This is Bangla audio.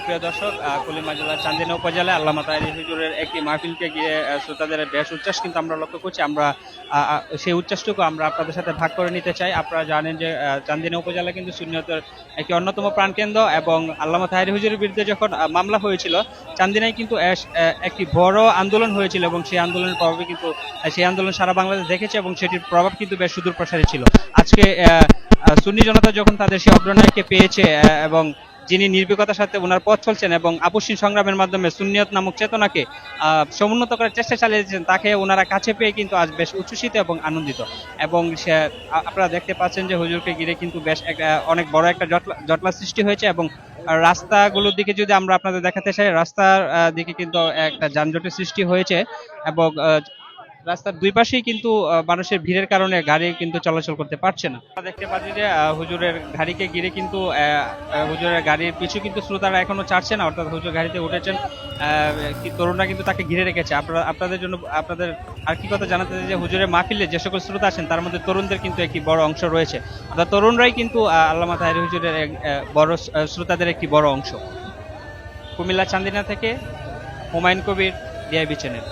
সুপ্রিয় দর্শক, কলিমা জেলার চান্দিনা উপজেলায় আল্লামা তাহেরি হুজুরের একটি মাহফিলকে ঘিরে শ্রোতাদের বেশ উচ্ছ্বাস কিন্তু আমরা লক্ষ্য করছি। আমরা সেই উচ্ছ্বাসটুকু আমরা আপনাদের সাথে ভাগ করে নিতে চাই। আপনারা জানেন যে চান্দিনা উপজেলা কিন্তু সুন্নিয়তের একটি অন্যতম প্রাণকেন্দ্র, এবং আল্লামা তাহেরি হুজুরের বিরুদ্ধে যখন মামলা হয়েছিল, চান্দিনায় কিন্তু একটি বড় আন্দোলন হয়েছিল, এবং সেই আন্দোলনের প্রভাবে কিন্তু সেই আন্দোলন সারা বাংলাদেশ দেখেছে, এবং সেটির প্রভাব কিন্তু বেশ সুদূর প্রসারী ছিল। আজকে সুন্নি জনতা যখন তাদের সেই অগ্রনায়ককে পেয়েছে, এবং যিনি নির্ভীকতার সাথে ওনার পথ চলছেন এবং আপসীন সংগ্রামের মাধ্যমে সুন্নিয়ত নামক চেতনাকে সমুন্নত করার চেষ্টা চালিয়েছেন, তাকে ওনারা কাছে পেয়ে কিন্তু আজ বেশ উচ্ছ্বসিত এবং আনন্দিত। এবং আপনারা দেখতে পাচ্ছেন যে হুজুরকে ঘিরে কিন্তু বেশ অনেক বড় একটা জটলা সৃষ্টি হয়েছে, এবং রাস্তাগুলোর দিকে যদি আমরা আপনাদের দেখাতে চাই, রাস্তার দিকে কিন্তু একটা যানজটের সৃষ্টি হয়েছে, এবং রাস্তার দুই পাশেই কিন্তু মানুষের ভিড়ের কারণে গাড়ি কিন্তু চলাচল করতে পারছে না। আমরা দেখতে পাচ্ছি যে হুজুরের গাড়িকে ঘিরে কিন্তু হুজুরের গাড়ির পিছু কিন্তু শ্রোতারা এখনো ছাড়ছে না, অর্থাৎ হুজুর গাড়িতে উঠেছেন, তরুণরা কিন্তু তাকে ঘিরে রেখেছে। আপনাদের জন্য আপনাদের আর কি কথা জানাতে চাই যে হুজুরের মাহফিলে যে সকল শ্রোতা আছেন তার মধ্যে তরুণদের কিন্তু একটি বড় অংশ রয়েছে, অর্থাৎ তরুণরাই কিন্তু আল্লামা তাহেরি হুজুরের বড় শ্রোতাদের একটি বড় অংশ। কুমিল্লা চান্দিনা থেকে হুমায়ুন কবির, ডিআইবি চ্যানেল।